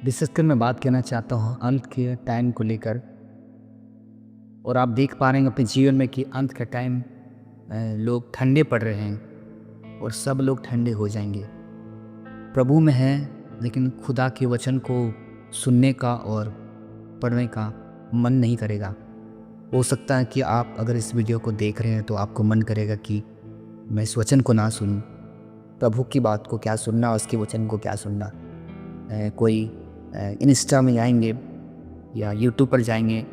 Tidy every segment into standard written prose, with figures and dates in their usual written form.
विशेषकर मैं बात कहना चाहता हूँ अंत के टाइम को लेकर। और आप देख पा रहे हैं अपने जीवन में कि अंत का टाइम लोग ठंडे पड़ रहे हैं और सब लोग ठंडे हो जाएंगे। प्रभु में है लेकिन खुदा के वचन को सुनने का और पढ़ने का मन नहीं करेगा। हो सकता है कि आप अगर इस वीडियो को देख रहे हैं तो आपको मन करेगा कि मैं इस वचन को ना सुनूं। प्रभु की बात को क्या सुनना, उसके वचन को क्या सुनना। कोई इंस्टा में जाएंगे या यूट्यूब पर जाएंगे,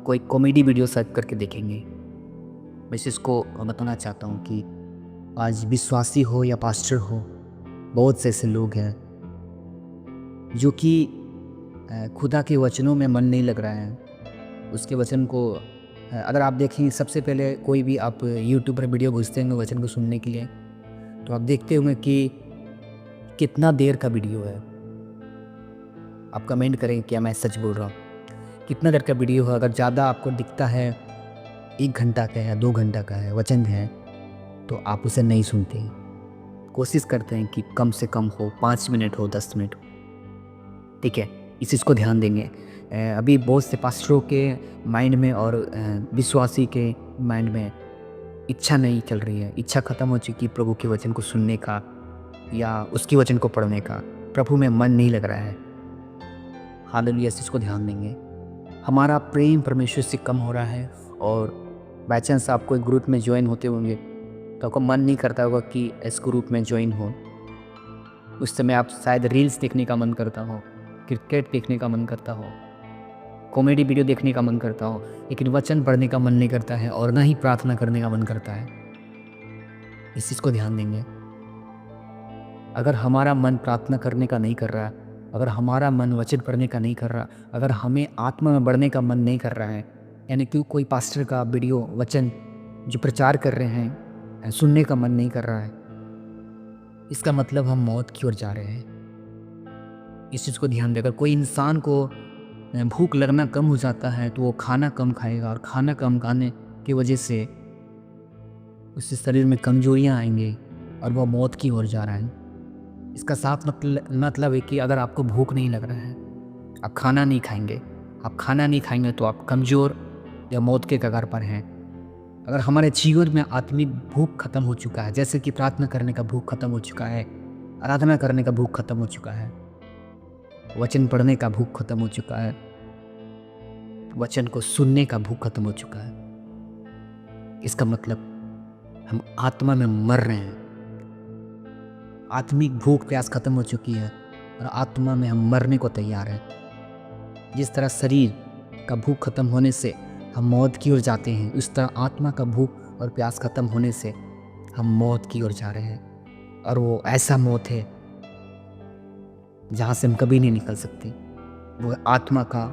कोई कॉमेडी वीडियो सर्च करके देखेंगे। मैं इसको बताना चाहता हूँ कि आज विश्वासी हो या पास्टर हो, बहुत से ऐसे लोग हैं जो कि खुदा के वचनों में मन नहीं लग रहा है। उसके वचन को अगर आप देखें, सबसे पहले कोई भी आप यूट्यूब पर वीडियो घुसते होंगे वचन को सुनने के लिए, तो आप देखते होंगे कि कितना देर का वीडियो है। आप कमेंट करें क्या मैं सच बोल रहा हूँ। कितना देर का वीडियो है। अगर ज़्यादा आपको दिखता है 1 घंटा का है, 2 घंटा का है वचन है, तो आप उसे नहीं सुनते। कोशिश करते हैं कि कम से कम हो, 5 मिनट हो, 10 मिनट हो। ठीक है, इस चीज़ को ध्यान देंगे। अभी बहुत से पास्टरों के माइंड में और विश्वासी के माइंड में इच्छा नहीं चल रही है। इच्छा ख़त्म हो चुकी प्रभु के वचन को सुनने का या उसके वचन को पढ़ने का। प्रभु में मन नहीं लग रहा है। हालेलुया, इस चीज़ को ध्यान देंगे। हमारा प्रेम परमेश्वर से कम हो रहा है। और बाई चांस आप कोई ग्रुप में ज्वाइन होते होंगे तो आपको मन नहीं करता होगा कि इस ग्रुप में ज्वाइन हो। उस समय आप शायद रील्स देखने का मन करता हो, क्रिकेट देखने का मन करता हो, कॉमेडी वीडियो देखने का मन करता हो, लेकिन वचन पढ़ने का मन नहीं करता है और ना ही प्रार्थना करने का मन करता है। इस चीज़ को ध्यान देंगे। अगर हमारा मन प्रार्थना करने का नहीं कर रहा, अगर हमारा मन वचन पढ़ने का नहीं कर रहा, अगर हमें आत्मा में बढ़ने का मन नहीं कर रहा है, यानी कि कोई पास्टर का वीडियो वचन जो प्रचार कर रहे हैं सुनने का मन नहीं कर रहा है, इसका मतलब हम मौत की ओर जा रहे हैं। इस चीज़ को ध्यान देकर कोई इंसान को भूख लगना कम हो जाता है तो वो खाना कम खाएगा, और खाना कम खाने की वजह से उसके शरीर में कमजोरियाँ आएंगी और वह मौत की ओर जा रहा है। इसका साफ मतलब है कि अगर आपको भूख नहीं लग रहा है, आप खाना नहीं खाएंगे। आप खाना नहीं खाएंगे तो आप कमज़ोर या मौत के कगार पर हैं। अगर हमारे जीवन में आत्मिक भूख खत्म हो चुका है, जैसे कि प्रार्थना करने का भूख खत्म हो चुका है, आराधना करने का भूख खत्म हो चुका है, वचन पढ़ने का भूख खत्म हो चुका है, वचन को सुनने का भूख खत्म हो चुका है, इसका मतलब हम आत्मा में मर रहे हैं। आत्मिक भूख प्यास खत्म हो चुकी है और आत्मा में हम मरने को तैयार हैं। जिस तरह शरीर का भूख खत्म होने से हम मौत की ओर जाते हैं, उस तरह आत्मा का भूख और प्यास खत्म होने से हम मौत की ओर जा रहे हैं। और वो ऐसा मौत है जहाँ से हम कभी नहीं निकल सकते। वो आत्मा का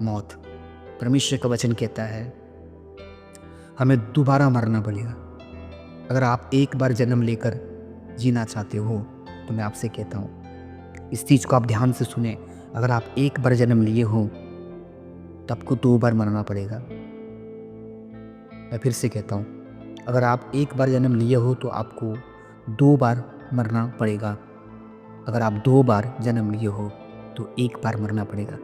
मौत। परमेश्वर का वचन कहता है हमें दोबारा मरना पड़ेगा। अगर आप एक बार जन्म लेकर जीना चाहते हो तो मैं आपसे कहता हूँ इस चीज़ को आप ध्यान से सुने। अगर आप एक बार जन्म लिए हो तो आपको 2 बार मरना पड़ेगा। मैं फिर से कहता हूँ, अगर आप एक बार जन्म लिए हो तो आपको 2 बार मरना पड़ेगा। अगर आप 2 बार जन्म लिए हो तो 1 बार मरना पड़ेगा।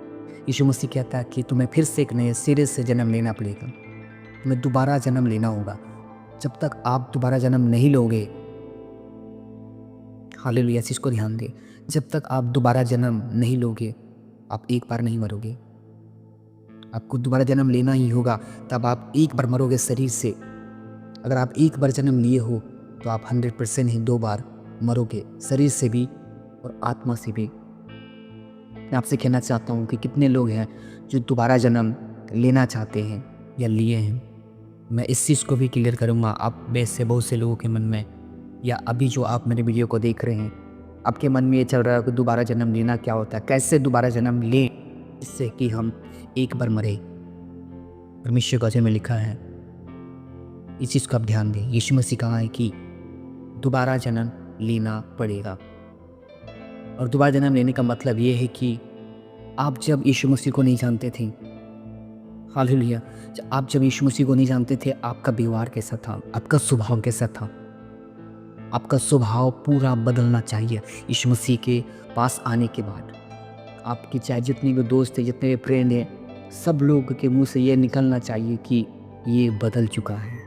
यीशु मसीह कहता है कि तुम्हें फिर से एक नए सिरे से जन्म लेना पड़ेगा। तुम्हें दोबारा जन्म लेना होगा। जब तक आप दोबारा जन्म नहीं लोगे, हालेलुया, इस चीज़ को ध्यान दें, जब तक आप दोबारा जन्म नहीं लोगे आप एक बार नहीं मरोगे। आपको दोबारा जन्म लेना ही होगा, तब आप एक बार मरोगे शरीर से। अगर आप एक बार जन्म लिए हो तो आप 100% ही 2 बार मरोगे, शरीर से भी और आत्मा से भी। मैं आपसे कहना चाहता हूँ कि कितने लोग हैं जो दोबारा जन्म लेना चाहते हैं या लिए हैं। मैं इस चीज़ को भी क्लियर करूँगा आप में से बहुत से लोगों के मन में, या अभी जो आप मेरे वीडियो को देख रहे हैं, आपके मन में ये चल रहा है कि दोबारा जन्म लेना क्या होता है, कैसे दोबारा जन्म लें जिससे कि हम एक बार मरे। परमेश्वर का वचन में लिखा है, इस चीज़ को आप ध्यान दें। यीशु मसीह कहा है कि दोबारा जन्म लेना पड़ेगा। और दोबारा जन्म लेने का मतलब ये है कि आप जब यीशु मसीह को नहीं जानते थे, हालेलुया, आप जब यीशु मसीह को नहीं जानते थे, आपका व्यवहार कैसा था, आपका स्वभाव कैसा था। आपका स्वभाव पूरा बदलना चाहिए यीशु मसीह के पास आने के बाद। आपके चाहे जितने भी दोस्त हैं, जितने भी फ्रेंड हैं, सब लोगों के मुंह से ये निकलना चाहिए कि ये बदल चुका है,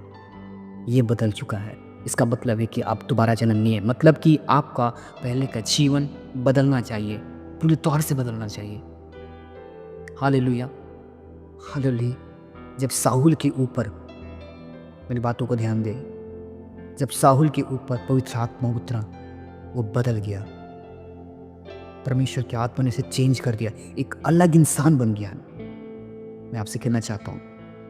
ये बदल चुका है। इसका मतलब है कि आप दोबारा जन्म नहीं है, मतलब कि आपका पहले का जीवन बदलना चाहिए, पूरे तौर से बदलना चाहिए। Hallelujah, hallelujah. जब साहुल के ऊपर, मेरी बातों को ध्यान दे, जब साहुल के ऊपर पवित्र आत्मा उतरा, वो बदल गया। परमेश्वर की आत्मा ने उसे चेंज कर दिया, एक अलग इंसान बन गया। मैं आपसे कहना चाहता हूँ,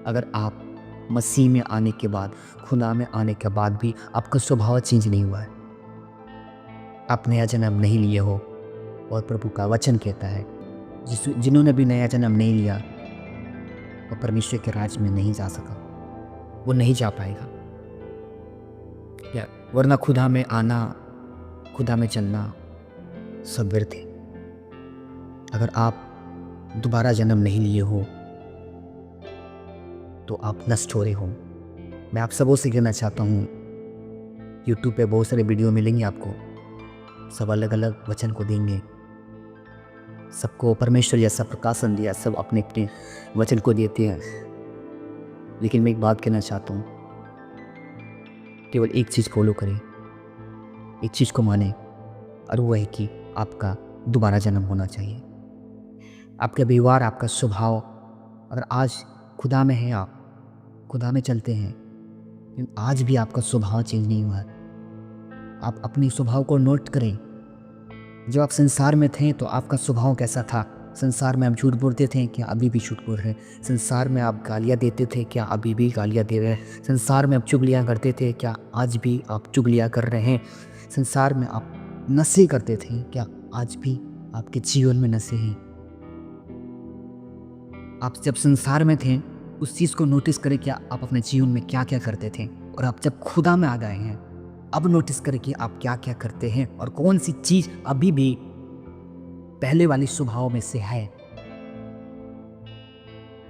अगर आप मसीह में आने के बाद, खुदा में आने के बाद भी आपका स्वभाव चेंज नहीं हुआ है, आप नया जन्म नहीं लिए हो, और प्रभु का वचन कहता है जिन्होंने भी नया जन्म नहीं लिया वो परमेश्वर के राज में नहीं जा सका, वो नहीं जा पाएगा। वरना खुदा में आना, खुदा में चलना सब व्यर्थ है। अगर आप दोबारा जन्म नहीं लिए हो तो आप नष्ट हो रहे हो। मैं आप सबों से कहना चाहता हूँ, यूट्यूब पे बहुत सारे वीडियो मिलेंगे आपको, सब अलग अलग वचन को देंगे, सबको परमेश्वर जैसा प्रकाशन दिया, सब अपने अपने वचन को देते हैं। लेकिन मैं एक बात कहना चाहता हूँ, केवल एक चीज़ फॉलो करें, एक चीज़ को माने, और वो है कि आपका दोबारा जन्म होना चाहिए। आपका व्यवहार, आपका स्वभाव, अगर आज खुदा में है, आप खुदा में चलते हैं, लेकिन आज भी आपका स्वभाव चेंज नहीं हुआ है, आप अपने स्वभाव को नोट करें। जब आप संसार में थे तो आपका स्वभाव कैसा था? संसार में आप झूठ बोलते थे, क्या अभी भी झूठ बोल रहे हैं? संसार में आप गालियाँ देते थे, क्या अभी भी गालियाँ दे रहे हैं? संसार में आप चुगलियाँ करते थे, क्या आज भी आप चुगलियाँ कर रहे हैं? संसार में आप नशे करते थे, क्या आज भी आपके जीवन में नशे हैं? आप जब संसार में थे उस चीज़ को नोटिस करें, क्या आप अपने जीवन में क्या क्या करते थे, और आप जब खुदा में आ गए हैं अब नोटिस करें कि आप क्या क्या करते हैं, और कौन सी चीज़ अभी भी पहले वाली स्वभाव में से है,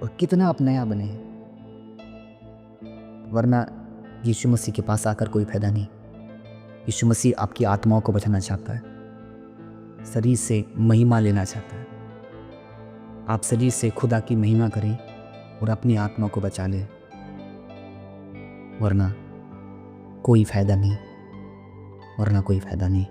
और कितना आप नया बने हैं। वरना यीशु मसीह के पास आकर कोई फायदा नहीं। यीशु मसीह आपकी आत्माओं को बचाना चाहता है, शरीर से महिमा लेना चाहता है। आप शरीर से खुदा की महिमा करें और अपनी आत्मा को बचा लें, वरना कोई फायदा नहीं, वरना कोई फायदा नहीं।